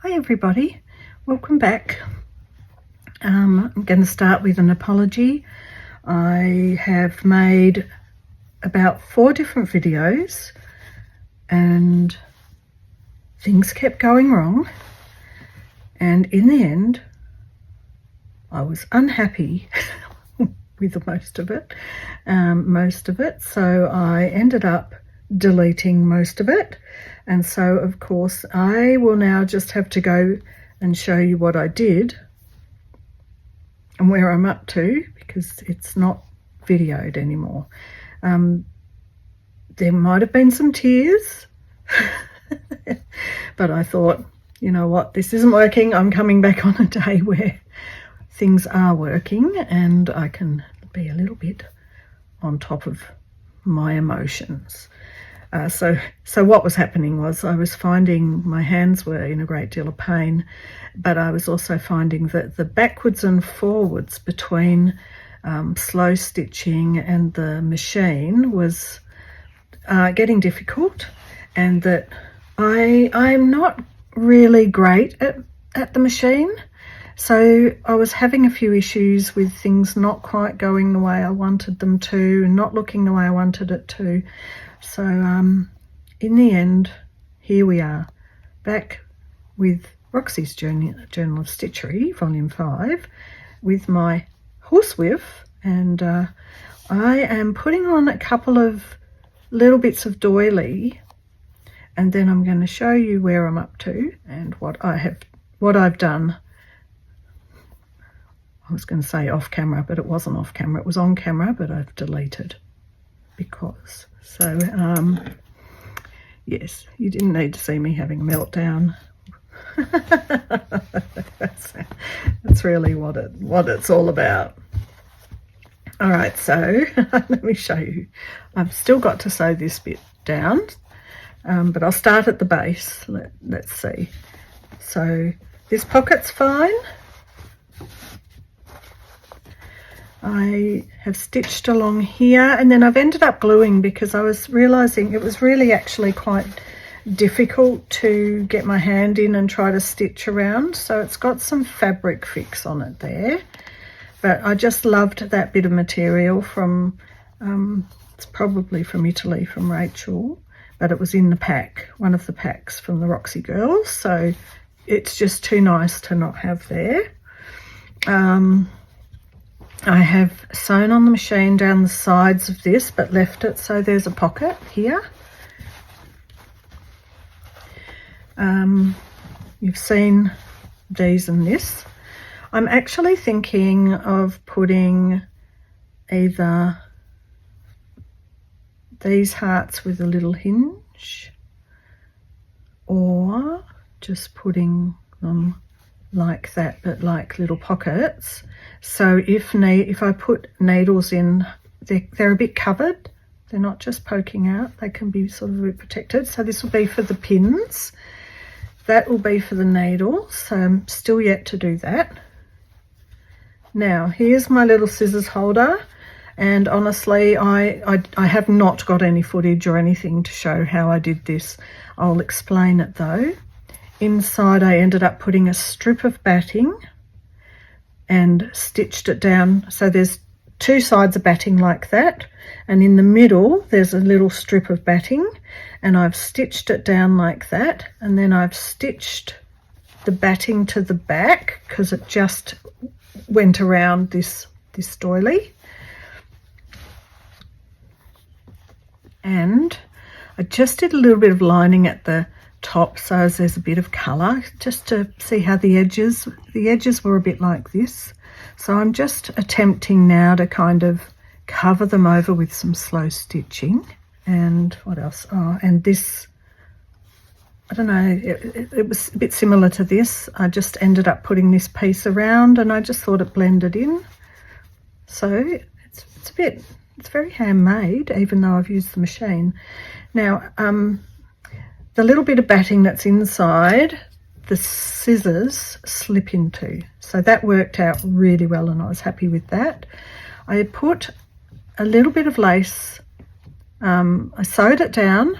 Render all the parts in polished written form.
Hi everybody, welcome back. I'm going to start with an apology. I have made about 4 different videos and things kept going wrong, and in the end I was unhappy with most of it, so I ended up deleting most of it. And so of course I will now just have to go and show you what I did and where I'm up to, because it's not videoed anymore. There might have been some tears but I thought, you know what, this isn't working. I'm coming back on a day where things are working and I can be a little bit on top of my emotions. So what was happening was I was finding my hands were in a great deal of pain, but I was also finding that the backwards and forwards between slow stitching and the machine was getting difficult, and that I'm not really great at the machine. So I was having a few issues with things not quite going the way I wanted them to, and not looking the way I wanted it to. So in the end, here we are, back with Roxy's Journal of Stitchery, Volume 5, with my Huswif, and I am putting on a couple of little bits of doily, and then I'm going to show you where I'm up to and what I've done. I was going to say off camera, but it wasn't off camera. It was on camera, but I've deleted because. So, yes, you didn't need to see me having a meltdown. that's really what it's all about. All right, so let me show you. I've still got to sew this bit down, but I'll start at the base. Let's see. So this pocket's fine. I have stitched along here, and then I've ended up gluing because I was realizing it was really actually quite difficult to get my hand in and try to stitch around. So it's got some fabric fix on it there, but I just loved that bit of material from it's probably from Italy, from Rachel, but it was in the pack, one of the packs from the Roxy girls, so it's just too nice to not have there. I have sewn on the machine down the sides of this, but left it so there's a pocket here. You've seen these and this. I'm actually thinking of putting either these hearts with a little hinge, or just putting them like that, but like little pockets. So if I put needles in, they're a bit covered. They're not just poking out. They can be sort of a bit protected. So this will be for the pins. That will be for the needles. So I'm still yet to do that. Now, here's my little scissors holder. And honestly, I have not got any footage or anything to show how I did this. I'll explain it though. Inside I ended up putting a strip of batting and stitched it down. So there's 2 sides of batting like that, and in the middle there's a little strip of batting, and I've stitched it down like that, and then I've stitched the batting to the back because it just went around this doily. And I just did a little bit of lining at the top so as there's a bit of colour, just to see how the edges were a bit like this. So I'm just attempting now to kind of cover them over with some slow stitching. And what else? Oh, and this, I don't know, it was a bit similar to this. I just ended up putting this piece around and I just thought it blended in. So it's very handmade, even though I've used the machine. Now, the little bit of batting that's inside, the scissors slip into. So that worked out really well and I was happy with that. I put a little bit of lace, I sewed it down,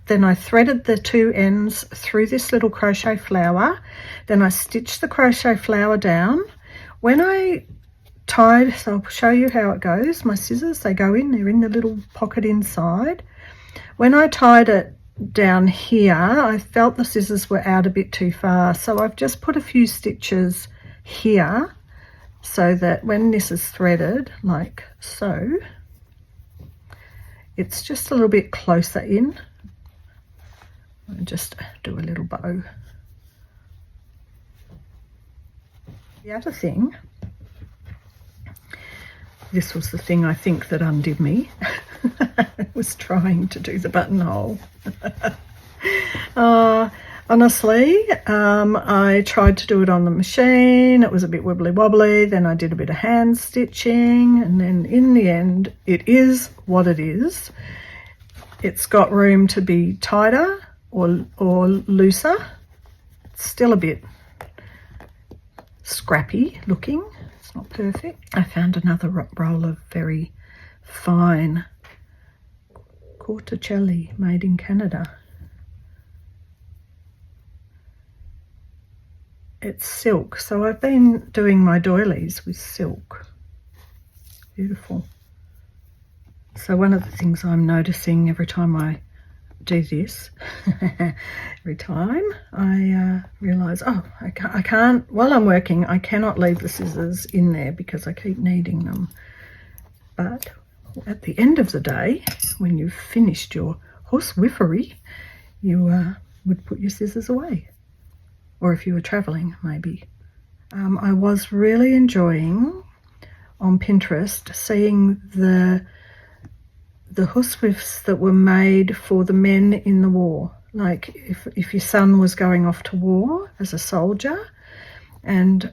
then I threaded the two ends through this little crochet flower. Then I stitched the crochet flower down. When I tied, so I'll show you how it goes. My scissors, they go in, they're in the little pocket inside. When I tied it down here, I felt the scissors were out a bit too far, so I've just put a few stitches here so that when this is threaded like so, it's just a little bit closer in. I'll just do a little bow. The other thing, this was the thing I think that undid me. Was trying to do the buttonhole. Honestly, I tried to do it on the machine. It was a bit wibbly wobbly. Then I did a bit of hand stitching, and then in the end, it is what it is. It's got room to be tighter or looser. It's still a bit scrappy looking. It's not perfect. I found another roll of very fine Corticelli made in Canada. It's silk, so I've been doing my doilies with silk. Beautiful. So one of the things I'm noticing every time I do this, every time I realise, oh, I can't, while I'm working, I cannot leave the scissors in there because I keep needing them. But at the end of the day, when you've finished your huswifery, you would put your scissors away. Or if you were travelling, maybe. I was really enjoying on Pinterest seeing the huswifs that were made for the men in the war. Like if your son was going off to war as a soldier, and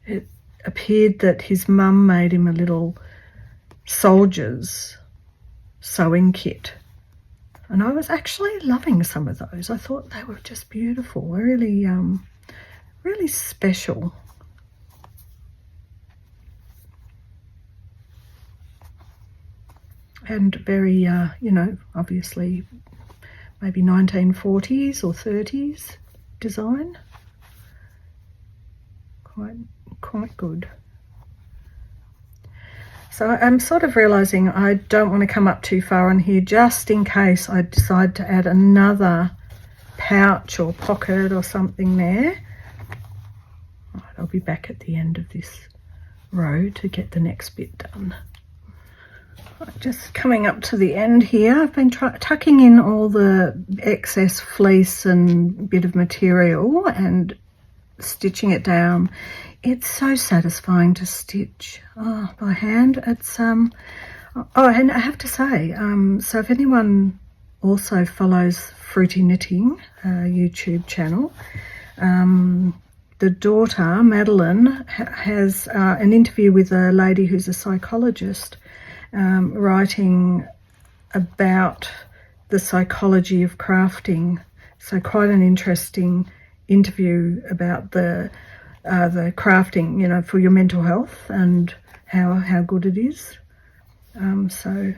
it appeared that his mum made him a little soldier's sewing kit. And I was actually loving some of those. I thought they were just beautiful, really, really special. And very, you know, obviously maybe 1940s or 30s design. Quite good. So I'm sort of realising I don't want to come up too far on here, just in case I decide to add another pouch or pocket or something there. Right, I'll be back at the end of this row to get the next bit done. Right, just coming up to the end here, I've been tucking in all the excess fleece and bit of material and stitching it down. It's so satisfying to stitch by hand. It's oh, and I have to say, so if anyone also follows Fruity Knitting YouTube channel, the daughter Madeline has an interview with a lady who's a psychologist, writing about the psychology of crafting. So quite an interesting interview about the crafting, you know, for your mental health and how good it is. So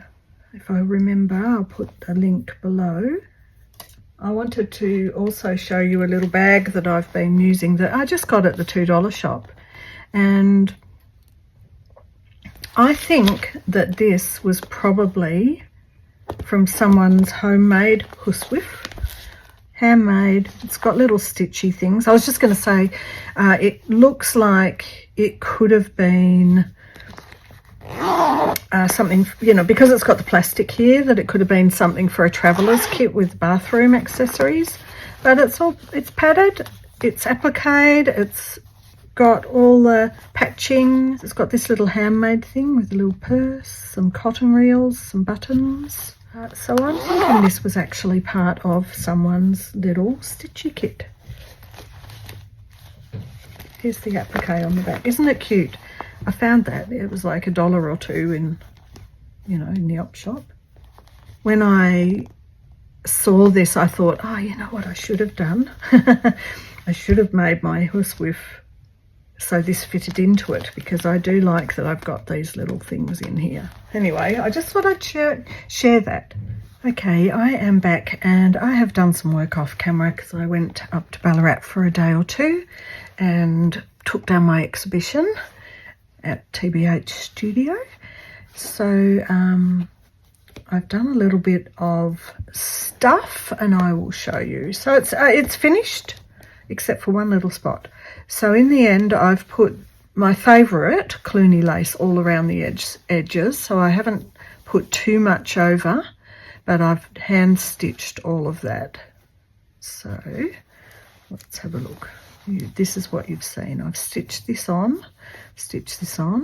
if I remember, I'll put a link below. I wanted to also show you a little bag that I've been using that I just got at the $2 shop, and I think that this was probably from someone's homemade huswif. Handmade. It's got little stitchy things. I was just going to say, it looks like it could have been something, you know, because it's got the plastic here, that it could have been something for a traveller's kit with bathroom accessories. But it's padded, it's appliqued, it's got all the patching. It's got this little handmade thing with a little purse, some cotton reels, some buttons. So I'm thinking this was actually part of someone's little stitchy kit. Here's the applique on the back. Isn't it cute? I found that. It was like $1 or $2 in, you know, in the op shop. When I saw this, I thought, oh, you know what I should have done? I should have made my huswif so this fitted into it, because I do like that I've got these little things in here. Anyway, I just thought I'd share that. Okay, I am back and I have done some work off camera because I went up to Ballarat for a day or two and took down my exhibition at TBH Studio. So I've done a little bit of stuff and I will show you. So it's finished except for one little spot. So in the end I've put my favourite Cluny lace all around the edges, so I haven't put too much over, but I've hand stitched all of that. So let's have a look. This is what you've seen. I've stitched this on.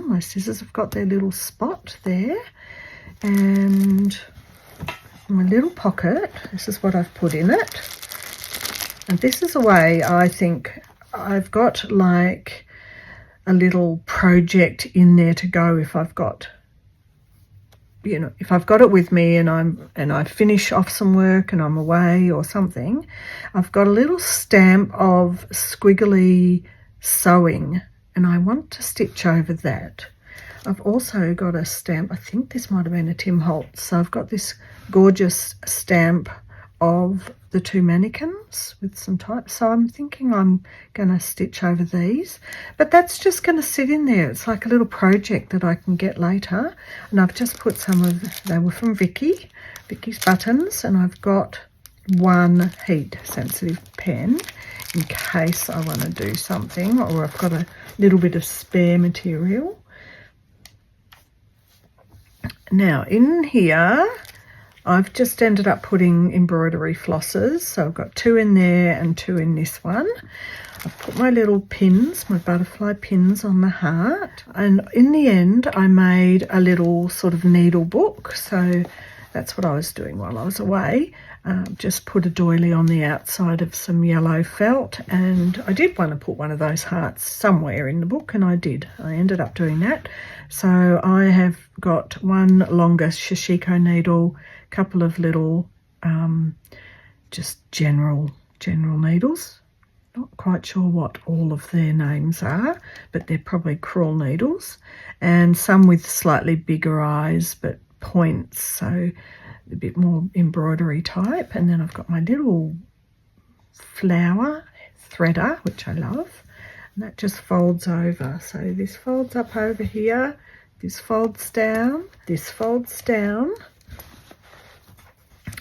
My scissors have got their little spot there, and my little pocket, this is what I've put in it. And this is a way I think I've got like a little project in there to go if I've got, you know, if I've got it with me and I finish off some work and I'm away or something, I've got a little stamp of squiggly sewing and I want to stitch over that. I've also got a stamp, I think this might have been a Tim Holtz, so I've got this gorgeous stamp of the two mannequins with some type, so I'm thinking I'm going to stitch over these, but that's just going to sit in there. It's like a little project that I can get later, and I've just put some of, they were from Vicky's buttons, and I've got one heat sensitive pen in case I want to do something, or I've got a little bit of spare material. Now in here I've just ended up putting embroidery flosses, so I've got 2 in there and 2 in this one. I've put my little pins, my butterfly pins on the heart, and in the end I made a little sort of needle book, so that's what I was doing while I was away. Just put a doily on the outside of some yellow felt, and I did want to put one of those hearts somewhere in the book, and I did. I ended up doing that. So I have got one longer shishiko needle, couple of little just general needles. Not quite sure what all of their names are, but they're probably crewel needles, and some with slightly bigger eyes but points, so a bit more embroidery type. And then I've got my little flower threader, which I love, and that just folds over. So this folds up over here, this folds down, this folds down.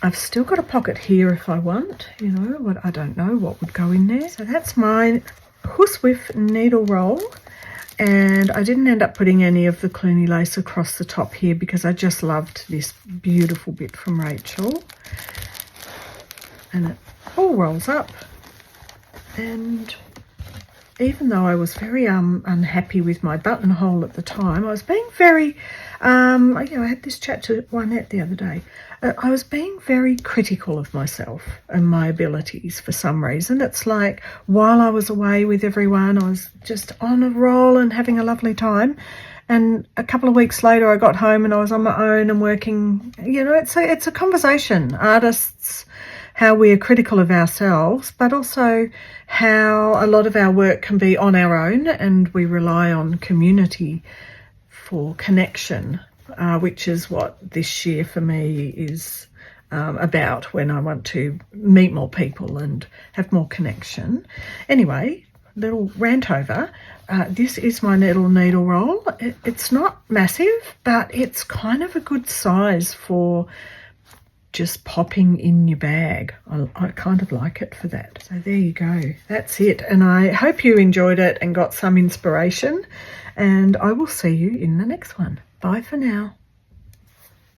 I've still got a pocket here if I want, you know, what I don't know what would go in there. So that's my Huswif needle roll, and I didn't end up putting any of the Cluny lace across the top here because I just loved this beautiful bit from Rachel, and it all rolls up. And even though I was very unhappy with my buttonhole at the time, I was being very, I had this chat to Wynette the other day. I was being very critical of myself and my abilities for some reason. It's like while I was away with everyone, I was just on a roll and having a lovely time. And a couple of weeks later, I got home and I was on my own and working. You know, it's a conversation. Artists, how we are critical of ourselves, but also how a lot of our work can be on our own, and we rely on community for connection, which is what this year for me is about, when I want to meet more people and have more connection. Anyway, little rant over. This is my little needle roll. It's not massive, but it's kind of a good size for just popping in your bag. I kind of like it for that. So there you go. That's it. And I hope you enjoyed it and got some inspiration. And I will see you in the next one. Bye for now.